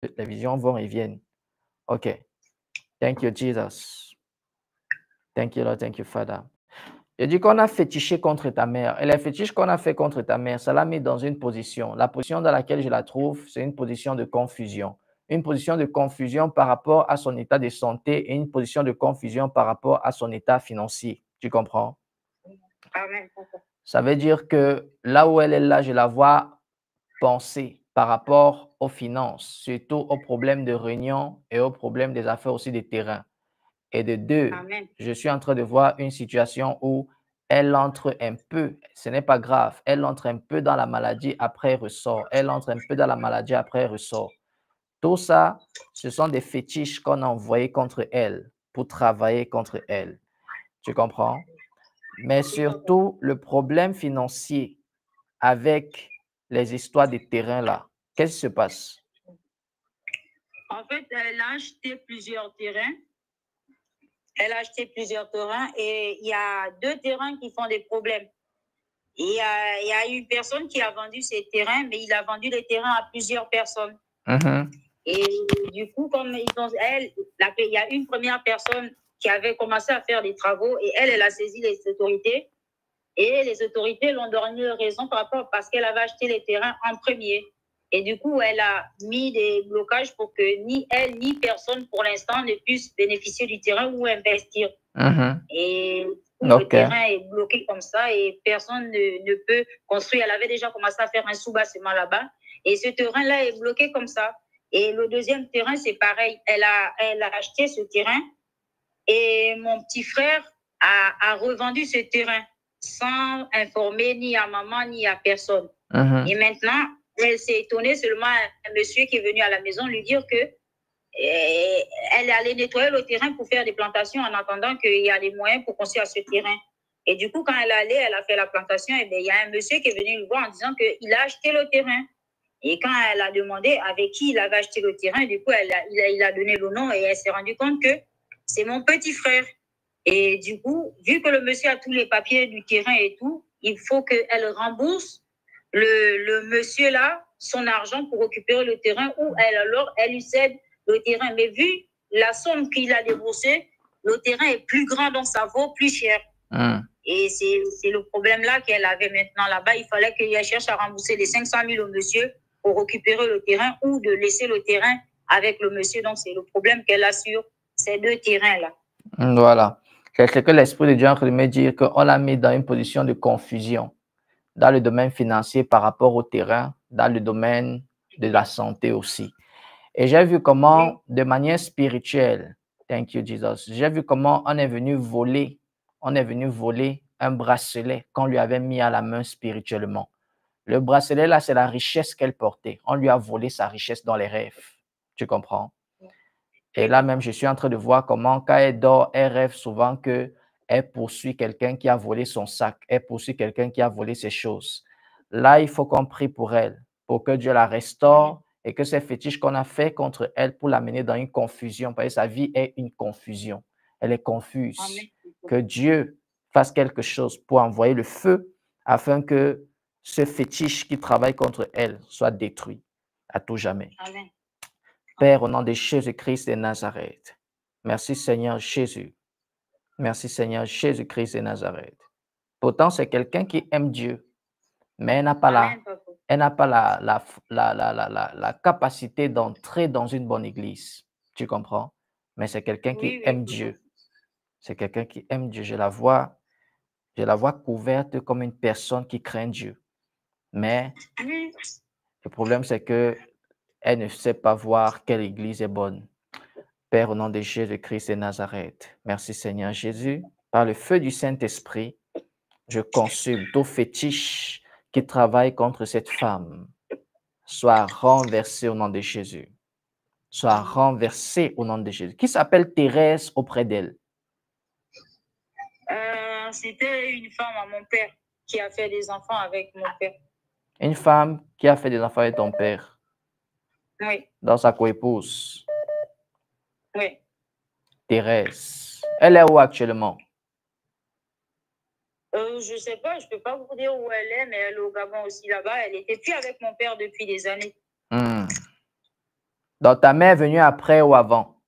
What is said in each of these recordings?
les visions vont et viennent. OK. Thank you, Jesus. Thank you, Lord. Thank you, Father. Je dis qu'on a fétiché contre ta mère. Et les fétiches qu'on a fait contre ta mère, ça l'a mis dans une position. La position dans laquelle je la trouve, c'est une position de confusion. Une position de confusion par rapport à son état de santé et une position de confusion par rapport à son état financier. Tu comprends? Amen. Ça veut dire que là où elle est là, je la vois penser par rapport aux finances, surtout aux problèmes de réunion et aux problèmes des affaires aussi des terrains. Et de deux, Amen. je suis en train de voir une situation où elle entre un peu, ce n'est pas grave, elle entre un peu dans la maladie, après elle ressort. Elle entre un peu dans la maladie, après elle ressort. Tout ça, ce sont des fétiches qu'on a envoyés contre elle pour travailler contre elle. Tu comprends? Mais surtout, le problème financier avec les histoires des terrains là, qu'est-ce qui se passe? En fait, elle a acheté plusieurs terrains. Elle a acheté plusieurs terrains et il y a 2 terrains qui font des problèmes. Il y a une personne qui a vendu ses terrains, mais il a vendu les terrains à plusieurs personnes. Et du coup, comme il y a une première personne qui avait commencé à faire des travaux et elle a saisi les autorités. Et les autorités l'ont donné raison parce qu'elle avait acheté les terrains en premier. Et du coup, elle a mis des blocages pour que ni elle ni personne pour l'instant ne puisse bénéficier du terrain ou investir. Et le terrain est bloqué comme ça et personne ne peut construire. Elle avait déjà commencé à faire un sous-bassement là-bas et ce terrain-là est bloqué comme ça. Et le deuxième terrain, c'est pareil. Elle a acheté ce terrain et mon petit frère a revendu ce terrain sans informer ni à maman ni à personne. Et maintenant, elle s'est étonnée seulement un monsieur qui est venu à la maison lui dire que elle allait nettoyer le terrain pour faire des plantations en attendant qu'il y a des moyens pour construire ce terrain. Et du coup, quand elle allait, elle a fait la plantation, et bien, il y a un monsieur qui est venu le voir en disant qu'il a acheté le terrain. Et quand elle a demandé avec qui il avait acheté le terrain, du coup, il a donné le nom et elle s'est rendue compte que c'est mon petit frère. Et du coup, vu que le monsieur a tous les papiers du terrain et tout, il faut qu'elle rembourse le monsieur là son argent pour récupérer le terrain ou elle lui cède le terrain. Mais vu la somme qu'il a déboursée, le terrain est plus grand, donc ça vaut plus cher. Et c'est le problème là qu'elle avait maintenant là-bas. Il fallait qu'elle cherche à rembourser les 500 000 au monsieur pour récupérer le terrain ou de laisser le terrain avec le monsieur. Donc, c'est le problème qu'elle a sur ces 2 terrains-là. Voilà. C'est ce que l'Esprit de Dieu est en train de me dire qu'on l'a mis dans une position de confusion dans le domaine financier par rapport au terrain, dans le domaine de la santé aussi. Et j'ai vu comment, de manière spirituelle, thank you Jesus, j'ai vu comment on est venu voler un bracelet qu'on lui avait mis à la main spirituellement. Le bracelet là, c'est la richesse qu'elle portait. On lui a volé sa richesse dans les rêves. Tu comprends? Et là même, je suis en train de voir comment, quand elle dort, elle rêve souvent qu'elle poursuit quelqu'un qui a volé son sac, elle poursuit quelqu'un qui a volé ses choses. Là, il faut qu'on prie pour elle, pour que Dieu la restaure et que ces fétiches qu'on a fait contre elle pour l'amener dans une confusion, parce que sa vie est une confusion. Elle est confuse. Que Dieu fasse quelque chose pour envoyer le feu afin que ce fétiche qui travaille contre elle soit détruit à tout jamais. Amen. Père, au nom de Jésus-Christ de Nazareth, merci Seigneur Jésus. Merci Seigneur Jésus-Christ de Nazareth. Pourtant, c'est quelqu'un qui aime Dieu, mais elle n'a pas, la capacité d'entrer dans une bonne église. Tu comprends? Mais c'est quelqu'un qui aime Dieu. C'est quelqu'un qui aime Dieu. Je la vois couverte comme une personne qui craint Dieu. Mais le problème, c'est que elle ne sait pas voir quelle église est bonne. Père, au nom de Jésus-Christ de Nazareth, merci Seigneur Jésus. Par le feu du Saint-Esprit, je consume tout fétiche qui travaille contre cette femme. Soit renversé au nom de Jésus. Soit renversé au nom de Jésus. Qui s'appelle Thérèse auprès d'elle? C'était une femme à mon père qui a fait des enfants avec mon père. Une femme qui a fait des enfants avec ton père? Oui. Dans sa coépouse? Oui. Thérèse. Elle est où actuellement? Je ne sais pas, je ne peux pas vous dire où elle est, mais elle est au Gabon aussi là-bas. Elle n'était plus avec mon père depuis des années. Donc, ta mère est venue après ou avant?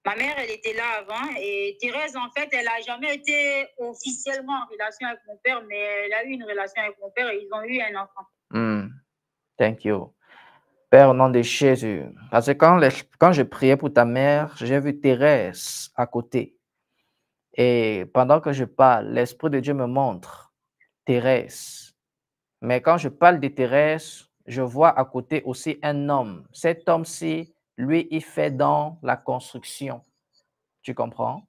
Ma mère, elle était là avant et Thérèse, en fait, elle n'a jamais été officiellement en relation avec mon père, mais elle a eu une relation avec mon père et ils ont eu un enfant. Thank you. Père, au nom de Jésus, parce que quand je priais pour ta mère, j'ai vu Thérèse à côté. Et pendant que je parle, l'Esprit de Dieu me montre Thérèse. Mais quand je parle de Thérèse, je vois à côté aussi un homme. Cet homme-ci, lui, il fait dans la construction. Tu comprends?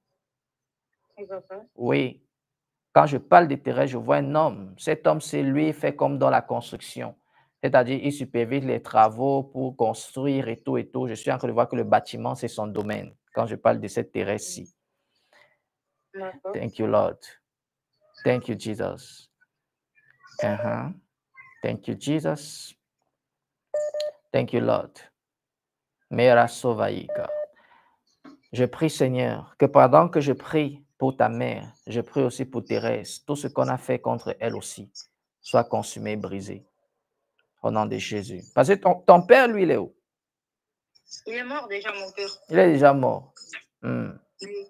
Oui. Quand je parle de Thérèse, je vois un homme. Cet homme-ci, lui, il fait comme dans la construction. C'est-à-dire, il supervise les travaux pour construire et tout et tout. Je suis en train de voir que le bâtiment, c'est son domaine. Quand je parle de cette Thérèse-ci. Thank you, Lord. Thank you, Jesus. Thank you, Jesus. Thank you, Lord. Mera Sovaïka. Je prie, Seigneur, que pendant que je prie pour ta mère, je prie aussi pour Thérèse. Tout ce qu'on a fait contre elle aussi soit consumé, brisé. Au nom de Jésus. Parce que ton père, lui, il est où? Il est mort déjà, mon père. Il est déjà mort. Oui.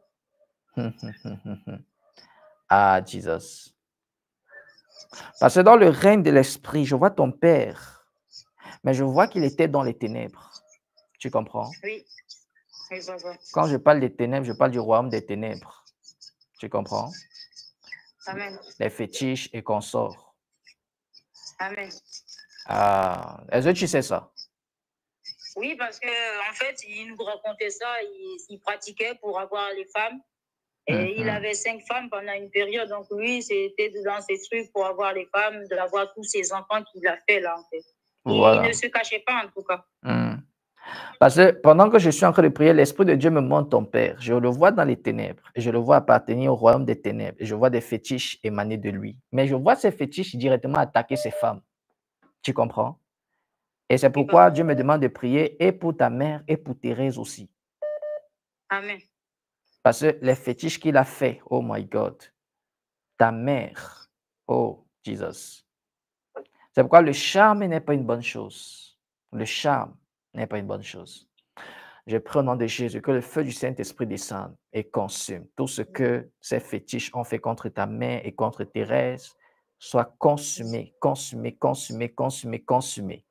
Ah, Jesus. Parce que dans le règne de l'esprit, je vois ton père, mais je vois qu'il était dans les ténèbres. Tu comprends? Oui. Quand je parle des ténèbres, je parle du royaume des ténèbres. Tu comprends? Amen. Les fétiches et consorts. Amen. Ah, est-ce que tu sais ça? Oui, parce que en fait, il nous racontait ça, il pratiquait pour avoir les femmes. Et il avait 5 femmes pendant une période. Donc lui, c'était dans ses trucs pour avoir les femmes, d'avoir tous ses enfants qu'il a fait là, en fait. Voilà. Il ne se cachait pas, en tout cas. Parce que pendant que je suis en train de prier, l'Esprit de Dieu me montre ton père. Je le vois dans les ténèbres. Et je le vois appartenir au royaume des ténèbres. Et je vois des fétiches émaner de lui. Mais je vois ces fétiches directement attaquer ces femmes. Tu comprends? Et c'est pourquoi Dieu me demande de prier et pour ta mère et pour Thérèse aussi. Amen. Parce que les fétiches qu'il a fait, oh my God, ta mère, oh Jesus. C'est pourquoi le charme n'est pas une bonne chose. Le charme n'est pas une bonne chose. Je prie au nom de Jésus que le feu du Saint-Esprit descende et consume tout ce que ces fétiches ont fait contre ta mère et contre Thérèse soit consumé, consumé, consumé, consumé, consumé.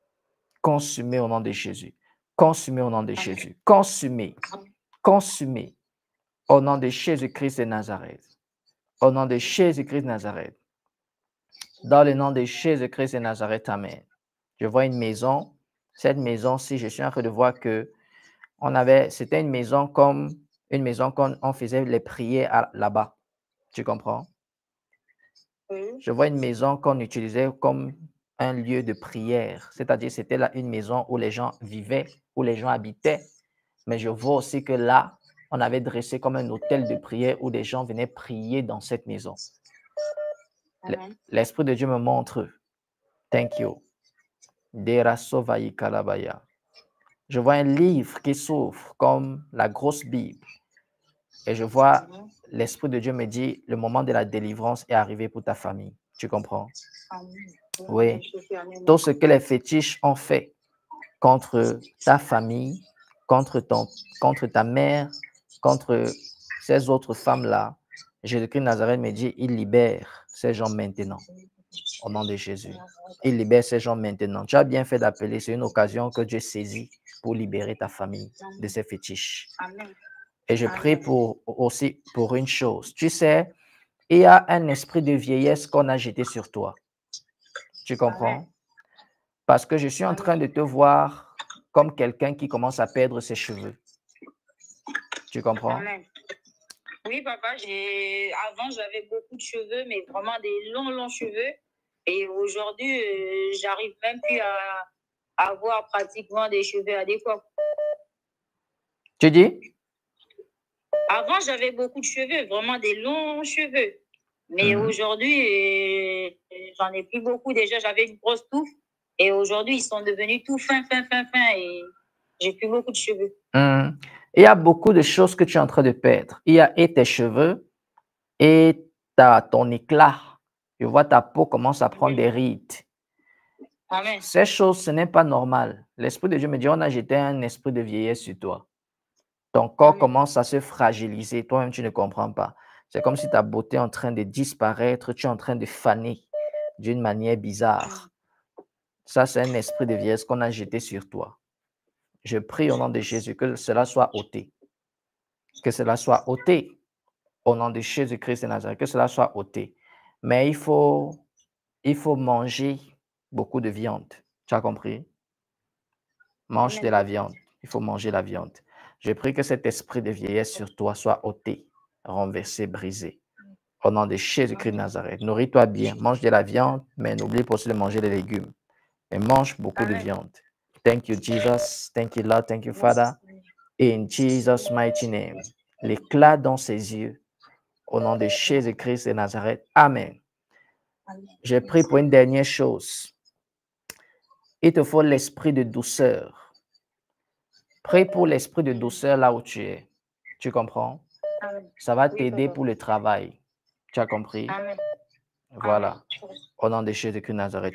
Consumé au nom de Jésus. Consumé au nom de Jésus. Consumé. Consumé au nom de Jésus-Christ de Nazareth. Au nom de Jésus-Christ de Nazareth. Dans le nom de Jésus-Christ de Nazareth, Amen. Je vois une maison. Cette maison-ci, je suis en train de voir que c'était une maison comme une maison qu'on on faisait les prières là-bas. Tu comprends? Oui. Je vois une maison qu'on utilisait comme un lieu de prière. C'est-à-dire, c'était là une maison où les gens vivaient, où les gens habitaient. Mais je vois aussi que là, on avait dressé comme un hôtel de prière où des gens venaient prier dans cette maison. L'Esprit de Dieu me montre. Thank you. Dera Sovaï Kalabaya. Je vois un livre qui s'ouvre comme la grosse Bible. Et je vois l'Esprit de Dieu me dit, le moment de la délivrance est arrivé pour ta famille. Tu comprends? Oui. Tout ce que les fétiches ont fait contre ta famille, contre ta mère, contre ces autres femmes-là, Jésus-Christ de Nazareth me dit, il libère ces gens maintenant. Au nom de Jésus. Il libère ces gens maintenant. Tu as bien fait d'appeler. C'est une occasion que Dieu saisit pour libérer ta famille de ces fétiches. Et je prie aussi pour une chose. Tu sais, il y a un esprit de vieillesse qu'on a jeté sur toi. Tu comprends? Parce que je suis en train de te voir comme quelqu'un qui commence à perdre ses cheveux. Tu comprends? Amen. Oui, papa, avant, j'avais beaucoup de cheveux, mais vraiment des longs cheveux. Et aujourd'hui, j'arrive même plus à avoir pratiquement des cheveux adéquats. Tu dis? Avant, j'avais beaucoup de cheveux, vraiment des longs cheveux. Mais aujourd'hui, j'en ai plus beaucoup. Déjà, j'avais une grosse touffe. Et aujourd'hui, ils sont devenus tout fins. Et j'ai plus beaucoup de cheveux. Il y a beaucoup de choses que tu es en train de perdre. Il y a et tes cheveux et ton éclat. Je vois ta peau commence à prendre des rides. Amen. Ces choses, ce n'est pas normal. L'Esprit de Dieu me dit, on a jeté un esprit de vieillesse sur toi. Ton corps Amen. commence à se fragiliser. Toi-même, tu ne comprends pas. C'est comme si ta beauté est en train de disparaître. Tu es en train de faner d'une manière bizarre. Ça, c'est un esprit de vieillesse qu'on a jeté sur toi. Je prie au nom de Jésus que cela soit ôté. Que cela soit ôté. Au nom de Jésus-Christ de Nazareth, que cela soit ôté. Mais il faut manger beaucoup de viande. Tu as compris? Mange de la viande. Il faut manger la viande. Je prie que cet esprit de vieillesse sur toi soit ôté, renversé, brisé. Au nom de Jésus-Christ de Nazareth. Nourris-toi bien. Mange de la viande, mais n'oublie pas aussi de manger des légumes. Et mange beaucoup de viande. Thank you, Jesus. Thank you, Lord. Thank you, Father. In Jesus' mighty name. L'éclat dans ses yeux. Au nom de Jésus-Christ de Nazareth. Amen. Je prie pour une dernière chose. Il te faut l'esprit de douceur. Prie pour l'esprit de douceur là où tu es. Tu comprends? Ça va t'aider pour le travail. Tu as compris? Amen. Voilà. Au nom de Jésus-Christ de Nazareth.